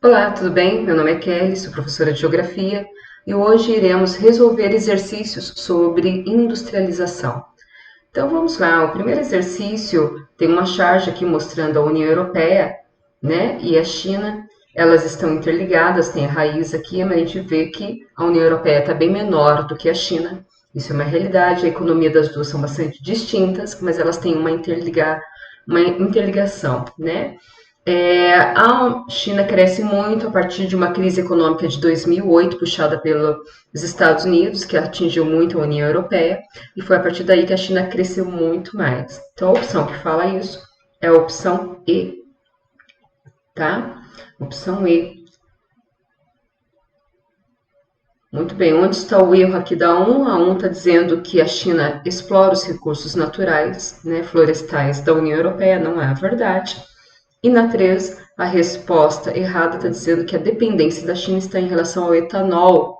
Olá, tudo bem? Meu nome é Kelly, sou professora de Geografia e hoje iremos resolver exercícios sobre industrialização. Então vamos lá, o primeiro exercício tem uma charge aqui mostrando a União Europeia, né, e a China. Elas estão interligadas, tem a raiz aqui, mas a gente vê que a União Europeia está bem menor do que a China. Isso é uma realidade, a economia das duas são bastante distintas, mas elas têm uma interligação, né? A China cresce muito a partir de uma crise econômica de 2008, puxada pelos Estados Unidos, que atingiu muito a União Europeia, e foi a partir daí que a China cresceu muito mais. Então, a opção que fala isso é a opção E, tá? Opção E. Muito bem, onde está o erro aqui da 1? A 1 está dizendo que a China explora os recursos naturais, né, florestais da União Europeia, não é a verdade. E na 3, a resposta errada está dizendo que a dependência da China está em relação ao etanol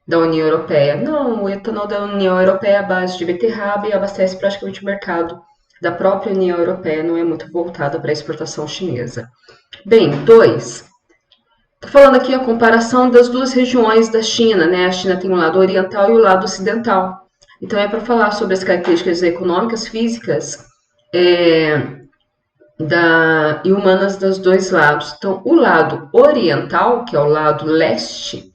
da União Europeia. Não, o etanol da União Europeia é a base de beterraba e abastece praticamente o mercado da própria União Europeia, não é muito voltado para a exportação chinesa. Bem, 2. Estou falando aqui a comparação das duas regiões da China, né? A China tem o lado oriental e o lado ocidental. Então é para falar sobre as características econômicas, físicas, e humanas dos dois lados. Então, o lado oriental, que é o lado leste,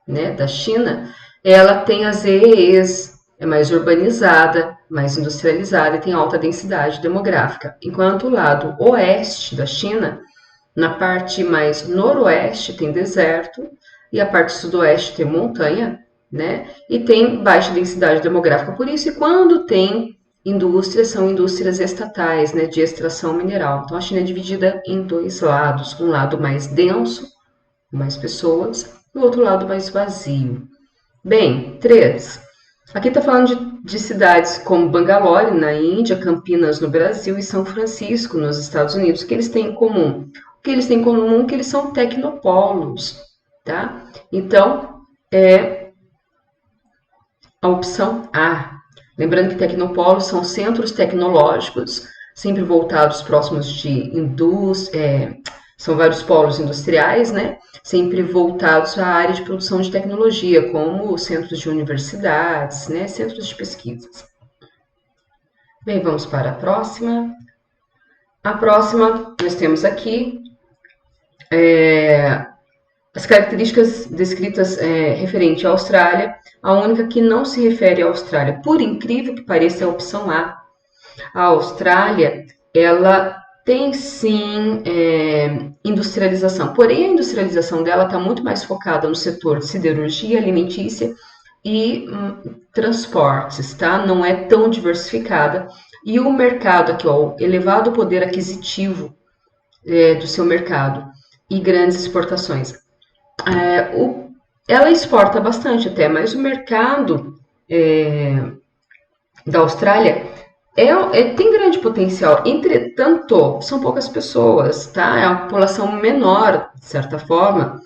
né, da China, ela tem as EEs, é mais urbanizada, mais industrializada e tem alta densidade demográfica. Enquanto o lado oeste da China, na parte mais noroeste tem deserto e a parte sudoeste tem montanha, né? E tem baixa densidade demográfica por isso. E quando tem indústrias, são indústrias estatais, né, de extração mineral. Então a China é dividida em dois lados, um lado mais denso, mais pessoas, e o outro lado mais vazio. Bem, 3. Aqui está falando de cidades como Bangalore, na Índia, Campinas, no Brasil, e São Francisco, nos Estados Unidos. O que eles têm em comum? O que eles têm em comum é que eles são tecnopolos, tá? Então, é a opção A. Lembrando que tecnopolos são centros tecnológicos, sempre voltados próximos de indústria, são vários polos industriais, né? Sempre voltados à área de produção de tecnologia, como centros de universidades, né? Centros de pesquisas. Bem, vamos para a próxima. A próxima, nós temos aqui as características descritas referente à Austrália. A única que não se refere à Austrália, por incrível que pareça, é a opção A. A Austrália, ela tem sim industrialização, porém a industrialização dela está muito mais focada no setor de siderurgia, alimentícia e transportes, tá? Não é tão diversificada. E o mercado aqui, ó, o elevado poder aquisitivo do seu mercado e grandes exportações. Ela exporta bastante até, mas o mercado da Austrália tem grande potencial. Entretanto, são poucas pessoas, tá? É uma população menor, de certa forma,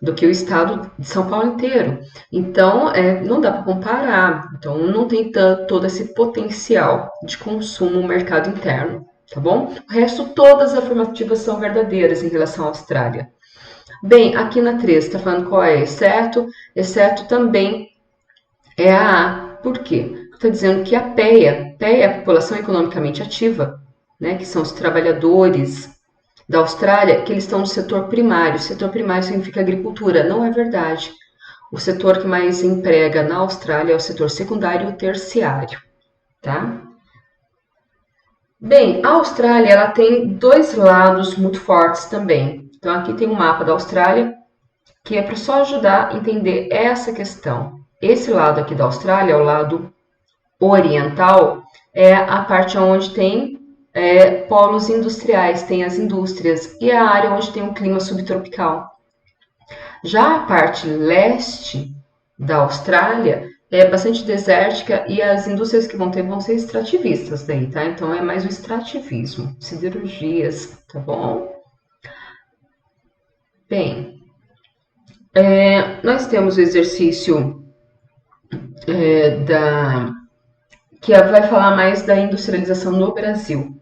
do que o estado de São Paulo inteiro. Então, não dá para comparar. Então, não tem todo esse potencial de consumo no mercado interno, tá bom? O resto, todas as afirmativas são verdadeiras em relação à Austrália. Bem, aqui na 3 está falando qual é exceto. Exceto também é a A. Por quê? Está dizendo que a PEA é a população economicamente ativa, né, que são os trabalhadores da Austrália, que eles estão no setor primário. O setor primário significa agricultura. Não é verdade. O setor que mais emprega na Austrália é o setor secundário e terciário, tá? Bem, a Austrália ela tem dois lados muito fortes também. Então aqui tem um mapa da Austrália que é para só ajudar a entender essa questão. Esse lado aqui da Austrália, o lado oriental, é a parte onde tem polos industriais, tem as indústrias, e a área onde tem um clima subtropical. Já a parte leste da Austrália é bastante desértica e as indústrias que vão ter vão ser extrativistas daí, tá? Então é mais o extrativismo, siderurgias, tá bom? Bem, nós temos o exercício que vai falar mais da industrialização no Brasil.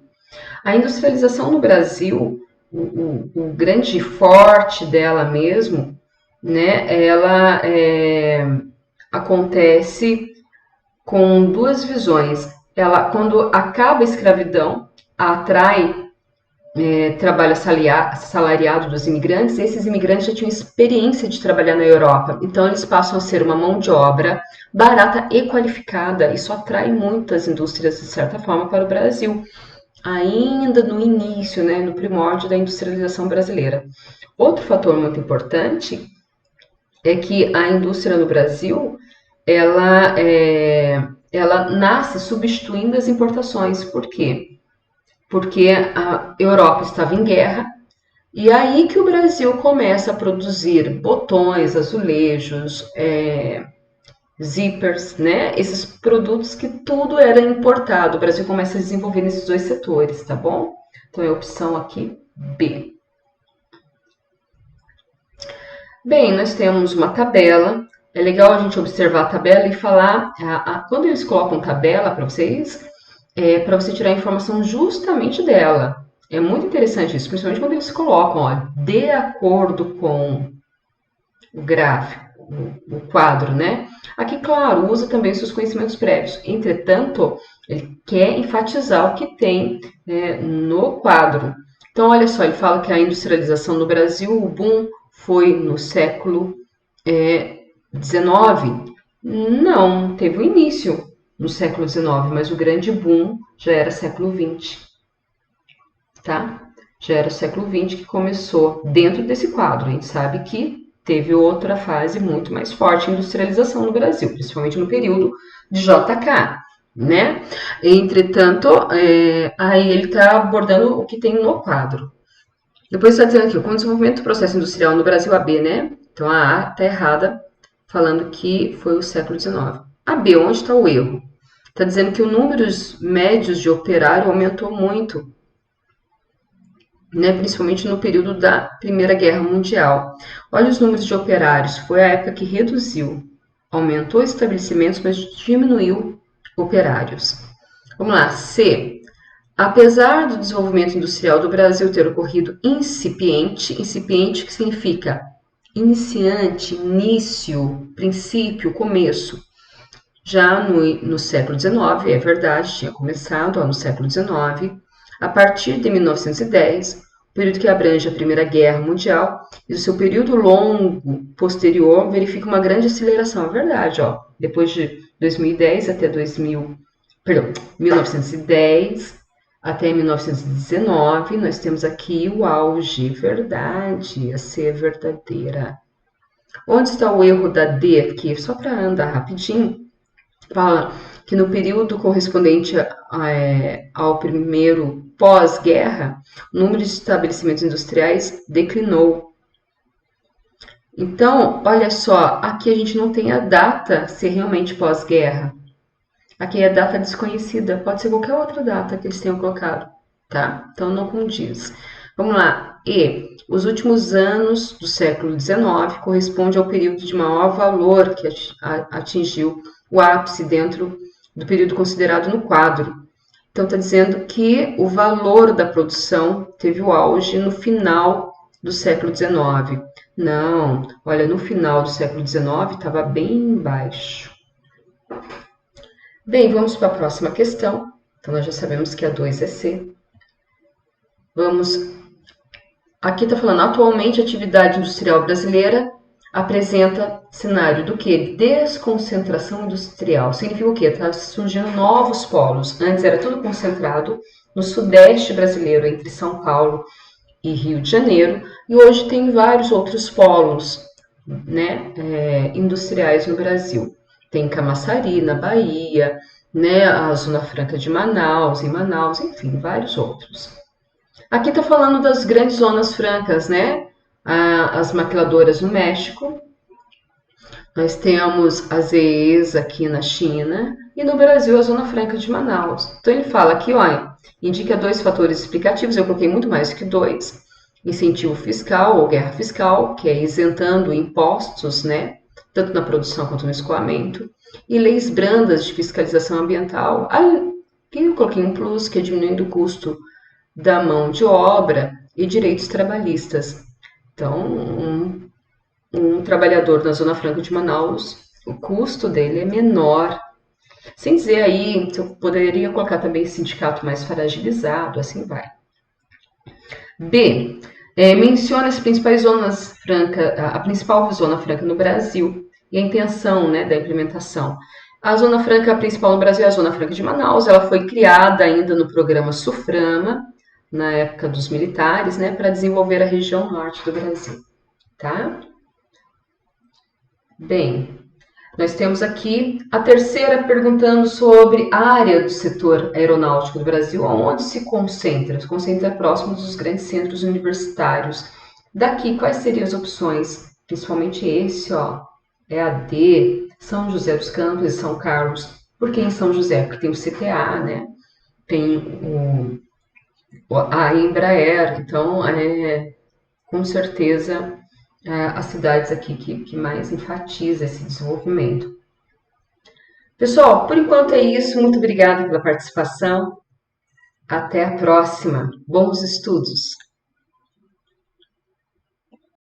A industrialização no Brasil, o grande forte dela mesmo, né, ela acontece com duas visões. Ela, quando acaba a escravidão, atrai trabalho salariado dos imigrantes, e esses imigrantes já tinham experiência de trabalhar na Europa. Então, eles passam a ser uma mão de obra barata e qualificada. Isso atrai muitas indústrias, de certa forma, para o Brasil, ainda no início, né, no primórdio da industrialização brasileira. Outro fator muito importante é que a indústria no Brasil, ela nasce substituindo as importações. Por quê? Porque a Europa estava em guerra, e aí que o Brasil começa a produzir botões, azulejos, zippers, né? Esses produtos que tudo era importado. O Brasil começa a desenvolver nesses dois setores, tá bom? Então é a opção aqui B. Bem, nós temos uma tabela. É legal a gente observar a tabela e falar. Quando eles colocam tabela para vocês, para você tirar a informação justamente dela. É muito interessante isso, principalmente quando eles colocam, ó, de acordo com o gráfico, o quadro, né? Aqui, claro, usa também os seus conhecimentos prévios. Entretanto, ele quer enfatizar o que tem no quadro. Então, olha só, ele fala que a industrialização no Brasil, o boom foi no século XIX. Não, teve o início no século XIX, mas o grande boom já era século XX, tá? Já era o século XX que começou dentro desse quadro. A gente sabe que teve outra fase muito mais forte, industrialização no Brasil, principalmente no período de JK, né? Entretanto, aí ele está abordando o que tem no quadro. Depois está dizendo aqui, com o desenvolvimento do processo industrial no Brasil, a B, né? Então a A está errada, falando que foi o século XIX. A B, onde está o erro? Está dizendo que o número médios de operário aumentou muito, né, principalmente no período da Primeira Guerra Mundial. Olha os números de operários, foi a época que reduziu, aumentou estabelecimentos, mas diminuiu operários. Vamos lá, C. Apesar do desenvolvimento industrial do Brasil ter ocorrido incipiente, incipiente que significa iniciante, início, princípio, começo. Já no século XIX, é verdade, tinha começado no século XIX, a partir de 1910, período que abrange a Primeira Guerra Mundial, e o seu período longo posterior verifica uma grande aceleração. É verdade, ó. Depois de 2010 até 1910 até 1919, nós temos aqui o auge. Verdade, a C é verdadeira. Onde está o erro da D aqui? Só para andar rapidinho. Fala que no período correspondente ao primeiro pós-guerra, o número de estabelecimentos industriais declinou. Então, olha só, aqui a gente não tem a data se realmente pós-guerra. Aqui é a data desconhecida, pode ser qualquer outra data que eles tenham colocado, tá? Então não condiz. Vamos lá. E os últimos anos do século XIX corresponde ao período de maior valor que atingiu o ápice dentro do período considerado no quadro. Então está dizendo que o valor da produção teve o auge no final do século XIX. Não, olha, no final do século XIX estava bem baixo. Bem, vamos para a próxima questão. Então, nós já sabemos que a 2 é C. Vamos. Aqui está falando, atualmente a atividade industrial brasileira apresenta cenário do que? Desconcentração industrial. Significa o quê? Está surgindo novos polos. Antes era tudo concentrado no sudeste brasileiro, entre São Paulo e Rio de Janeiro, e hoje tem vários outros polos, né, industriais no Brasil. Tem Camaçari, na Bahia, né, a Zona Franca de Manaus, em Manaus, enfim, vários outros. Aqui está falando das grandes zonas francas, né? As maquiladoras no México. Nós temos a ZEES aqui na China e no Brasil a Zona Franca de Manaus. Então ele fala aqui, olha, indica 2 fatores explicativos, eu coloquei muito mais que 2. Incentivo fiscal ou guerra fiscal, que é isentando impostos, né? Tanto na produção quanto no escoamento, e leis brandas de fiscalização ambiental. Aqui eu coloquei um plus, que é diminuindo o custo da mão de obra, e direitos trabalhistas. Então, um trabalhador na Zona Franca de Manaus, o custo dele é menor. Sem dizer aí, eu poderia colocar também sindicato mais fragilizado, assim vai. B. Menciona as principais zonas francas, a principal zona franca no Brasil e a intenção, né, da implementação. A Zona Franca principal no Brasil é a Zona Franca de Manaus. Ela foi criada ainda no programa Suframa, na época dos militares, né, para desenvolver a região norte do Brasil. Tá? Bem, nós temos aqui a terceira perguntando sobre a área do setor aeronáutico do Brasil, onde se concentra. Se concentra próximo dos grandes centros universitários. Daqui, quais seriam as opções? Principalmente esse, ó, EAD, São José dos Campos e São Carlos. Por que em São José? Porque tem o CTA, né? Tem a Embraer, então com certeza as cidades aqui que mais enfatiza esse desenvolvimento. Pessoal, por enquanto é isso. Muito obrigada pela participação. Até a próxima. Bons estudos!